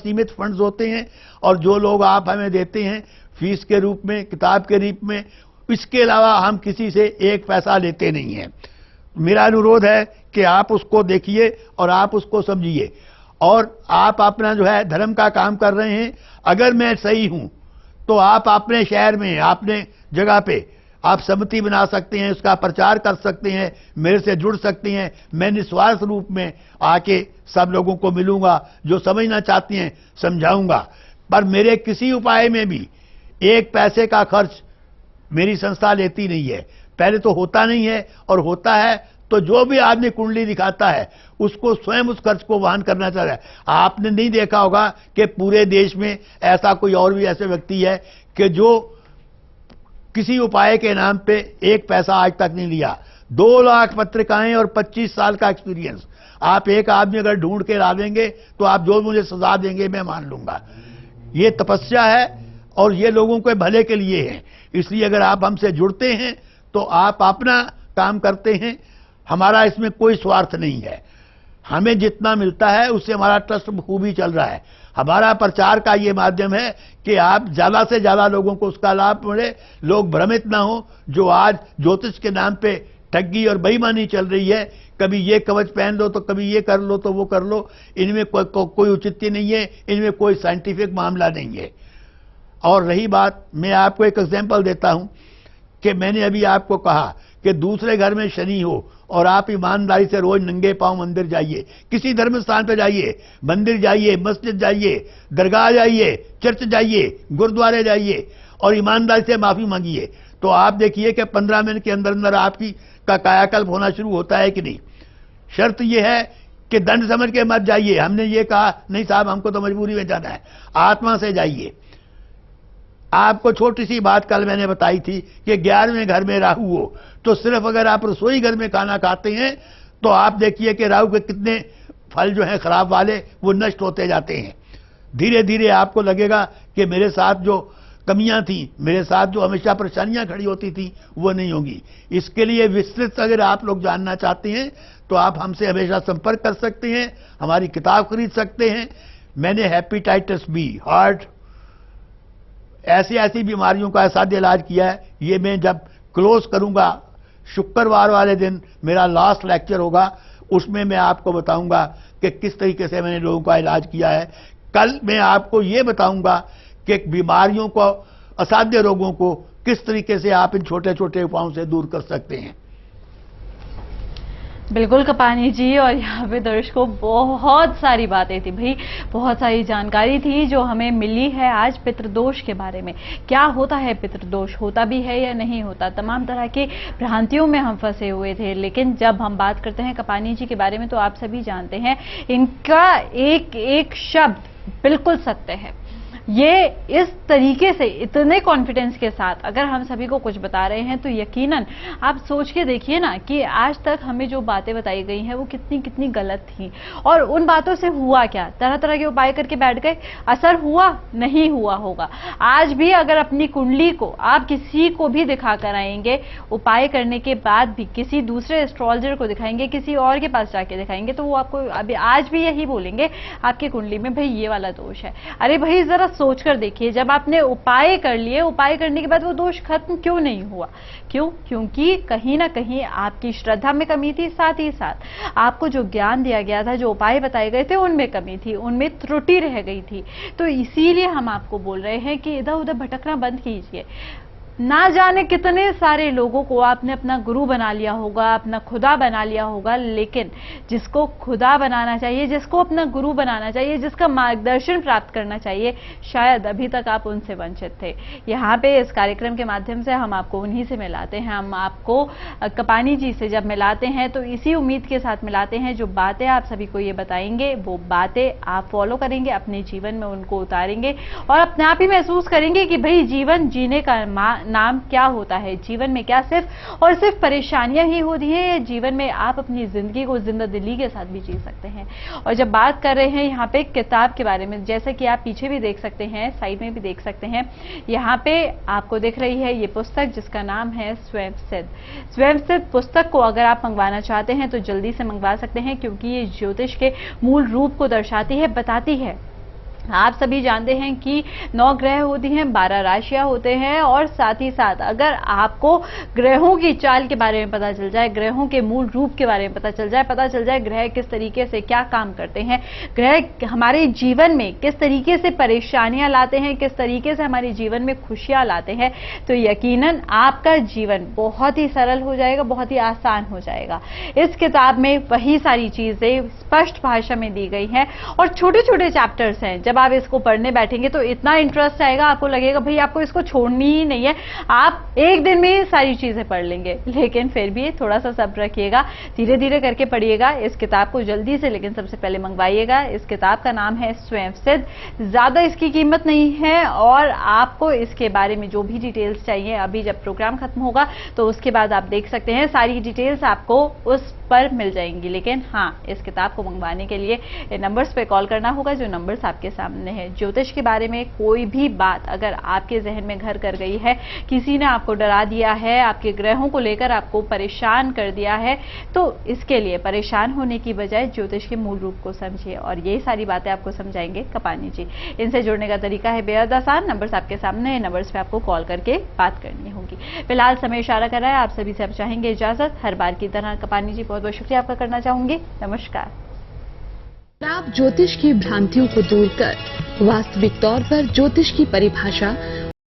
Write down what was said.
सीमित फंड्स होते हैं, और जो लोग आप हमें देते हैं फीस के रूप में, किताब के रूप में, इसके अलावा हम किसी से एक पैसा लेते नहीं हैं। मेरा अनुरोध है कि आप उसको देखिए और आप उसको समझिए, और आप अपना जो है धर्म का काम कर रहे हैं। अगर मैं सही हूं तो आप अपने शहर में, अपने जगह पे आप समिति बना सकते हैं, उसका प्रचार कर सकते हैं, मेरे से जुड़ सकते हैं। मैं निस्वार्थ रूप में आके सब लोगों को मिलूंगा, जो समझना चाहती हैं समझाऊंगा। पर मेरे किसी उपाय में भी एक पैसे का खर्च मेरी संस्था लेती नहीं है। पहले तो होता नहीं है, और होता है तो जो भी आदमी कुंडली दिखाता है उसको स्वयं उस खर्च को वहन करना चाहिए। आपने नहीं देखा होगा कि पूरे देश में ऐसा कोई और भी ऐसे व्यक्ति है कि जो किसी उपाय के नाम पे एक पैसा आज तक नहीं लिया। 2 लाख पत्रिकाएं और 25 साल का एक्सपीरियंस, आप एक आदमी अगर ढूंढ के ला देंगे तो आप जो मुझे सजा देंगे मैं मान लूंगा। ये तपस्या है और ये लोगों के भले के लिए है। इसलिए अगर आप हमसे जुड़ते हैं तो आप अपना काम करते हैं, हमारा इसमें कोई स्वार्थ नहीं है। हमें जितना मिलता है उससे हमारा ट्रस्ट खूबी चल रहा है। हमारा प्रचार का ये माध्यम है कि आप ज्यादा से ज्यादा लोगों को उसका लाभ मिले, लोग भ्रमित ना हो। जो आज ज्योतिष के नाम पे ठगी और बेईमानी चल रही है, कभी ये कवच पहन लो तो कभी ये कर लो तो वो कर लो, इनमें कोई औचित्य नहीं है, इनमें कोई साइंटिफिक मामला नहीं है। और रही बात, मैं आपको एक एग्जाम्पल देता हूं कि मैंने अभी आपको कहा कि दूसरे घर में शनि हो और आप ईमानदारी से रोज नंगे पांव मंदिर जाइए, किसी धर्म स्थान पर जाइए, मंदिर जाइए, मस्जिद जाइए, दरगाह जाइए, चर्च जाइए, गुरुद्वारे जाइए और ईमानदारी से माफी मांगिए, तो आप देखिए कि 15 मिनट के अंदर अंदर आपकी का कायाकल्प होना शुरू होता है कि नहीं। शर्त यह है कि दंड समझ के मत जाइए। हमने ये कहा नहीं साहब हमको तो मजबूरी में जाना है, आत्मा से जाइए। आपको छोटी सी बात कल मैंने बताई थी कि 11वें घर में राहु हो तो सिर्फ अगर आप रसोई घर में खाना खाते हैं तो आप देखिए कि राहु के कितने फल जो हैं खराब वाले वो नष्ट होते जाते हैं। धीरे धीरे आपको लगेगा कि मेरे साथ जो कमियां थी, मेरे साथ जो हमेशा परेशानियां खड़ी होती थी वो नहीं होगी। इसके लिए विस्तृत अगर आप लोग जानना चाहते हैं तो आप हमसे हमेशा संपर्क कर सकते हैं, हमारी किताब खरीद सकते हैं। मैंने हेपेटाइटिस बी, हार्ट, ऐसी ऐसी बीमारियों का असाध्य इलाज किया है। ये मैं जब क्लोज करूंगा, शुक्रवार वाले दिन मेरा लास्ट लेक्चर होगा, उसमें मैं आपको बताऊंगा कि किस तरीके से मैंने लोगों का इलाज किया है। कल मैं आपको ये बताऊंगा कि बीमारियों को, असाध्य रोगों को किस तरीके से आप इन छोटे छोटे उपायों से दूर कर सकते हैं। बिल्कुल कपानी जी, और यहाँ पे दर्शकों बहुत सारी बातें थी भाई, बहुत सारी जानकारी थी जो हमें मिली है आज पितृदोष के बारे में। क्या होता है पितृदोष, होता भी है या नहीं होता, तमाम तरह की भ्रांतियों में हम फंसे हुए थे। लेकिन जब हम बात करते हैं कपानी जी के बारे में तो आप सभी जानते हैं इनका एक एक शब्द बिल्कुल सत्य है। ये इस तरीके से इतने कॉन्फिडेंस के साथ अगर हम सभी को कुछ बता रहे हैं तो यकीनन आप सोच के देखिए ना कि आज तक हमें जो बातें बताई गई हैं वो कितनी कितनी गलत थी, और उन बातों से हुआ क्या, तरह तरह के उपाय करके बैठ गए, असर हुआ नहीं हुआ होगा। आज भी अगर अपनी कुंडली को आप किसी को भी दिखा कर आएंगे, उपाय करने के बाद भी किसी दूसरे एस्ट्रोलॉजर को दिखाएंगे, किसी और के पास जाके दिखाएंगे, तो वो आपको अभी आज भी यही बोलेंगे आपकी कुंडली में भाई ये वाला दोष है। अरे भाई जरा सोचकर देखिए, जब आपने उपाय कर लिए, उपाय करने के बाद वो दोष खत्म क्यों नहीं हुआ? क्यों? क्योंकि कहीं ना कहीं आपकी श्रद्धा में कमी थी, साथ ही साथ आपको जो ज्ञान दिया गया था, जो उपाय बताए गए थे उनमें कमी थी, उनमें त्रुटि रह गई थी। तो इसीलिए हम आपको बोल रहे हैं कि इधर उधर भटकना बंद कीजिए। ना जाने कितने सारे लोगों को आपने अपना गुरु बना लिया होगा, अपना खुदा बना लिया होगा, लेकिन जिसको खुदा बनाना चाहिए, जिसको अपना गुरु बनाना चाहिए, जिसका मार्गदर्शन प्राप्त करना चाहिए, शायद अभी तक आप उनसे वंचित थे। यहाँ पे इस कार्यक्रम के माध्यम से हम आपको उन्हीं से मिलाते हैं। हम आपको कपानी जी से जब मिलाते हैं तो इसी उम्मीद के साथ मिलाते हैं, जो बातें आप सभी को ये बताएंगे वो बातें आप फॉलो करेंगे, अपने जीवन में उनको उतारेंगे और अपने आप ही महसूस करेंगे कि भाई जीवन जीने का नाम क्या होता है, जीवन में क्या सिर्फ और सिर्फ परेशानियां ही होती हैं, जीवन में आप अपनी जिंदगी को जिंदा दिली के साथ भी जी सकते हैं। और जब बात कर रहे हैं यहाँ पे किताब के बारे में, जैसे कि आप पीछे भी देख सकते हैं, साइड में भी देख सकते हैं, यहाँ पे आपको दिख रही है ये पुस्तक जिसका नाम है स्वयं सिद्ध। स्वयं सिद्ध पुस्तक को अगर आप मंगवाना चाहते हैं तो जल्दी से मंगवा सकते हैं, क्योंकि ये ज्योतिष के मूल रूप को दर्शाती है, बताती है आप सभी जानते हैं कि 9 ग्रह होती हैं, 12 राशियां होते हैं और साथ ही साथ अगर आपको ग्रहों की चाल के बारे में पता चल जाए, ग्रहों के मूल रूप के बारे में पता चल जाए ग्रह किस तरीके से क्या काम करते हैं, ग्रह हमारे जीवन में किस तरीके से परेशानियां लाते हैं, किस तरीके से हमारे जीवन में खुशियां लाते हैं, तो यकीनन आपका जीवन बहुत ही सरल हो जाएगा, बहुत ही आसान हो जाएगा। इस किताब में वही सारी चीजें स्पष्ट भाषा में दी गई हैं और छोटे छोटे चैप्टर्स हैं। जब आप इसको पढ़ने बैठेंगे तो इतना इंटरेस्ट आएगा, आपको लगेगा भाई आपको इसको छोड़नी ही नहीं है, आप एक दिन में ही सारी चीजें पढ़ लेंगे। लेकिन फिर भी थोड़ा सा सब्र रखिएगा, धीरे धीरे करके पढ़िएगा इस किताब को जल्दी से, लेकिन सबसे पहले मंगवाइएगा। इस किताब का नाम है स्वयं सिद्ध, ज्यादा इसकी कीमत नहीं है और आपको इसके बारे में जो भी डिटेल्स चाहिए, अभी जब प्रोग्राम खत्म होगा तो उसके बाद आप देख सकते हैं, सारी डिटेल्स आपको उस पर मिल जाएंगी। लेकिन हाँ, इस किताब को मंगवाने के लिए नंबर्स पे कॉल करना होगा जो नंबर्स आपके सामने है। ज्योतिष के बारे में कोई भी बात अगर आपके जहन में घर कर गई है, किसी ने आपको डरा दिया है, आपके ग्रहों को लेकर आपको परेशान कर दिया है, तो इसके लिए परेशान होने की बजाय ज्योतिष के मूल रूप को समझिए और ये सारी बातें आपको समझाएंगे कपानी जी। इनसे जुड़ने का तरीका है बेहद आसान, नंबर्स आपके सामने है, नंबर्स पे आपको कॉल करके बात करनी होगी। फिलहाल समय इशारा कर रहा है, आप सभी से अब चाहेंगे इजाजत। हर बार की तरह कपानी जी बहुत बहुत शुक्रिया आपका करना चाहूंगी। नमस्कार। आप ज्योतिष की भ्रांतियों को दूर कर वास्तविक तौर पर ज्योतिष की परिभाषा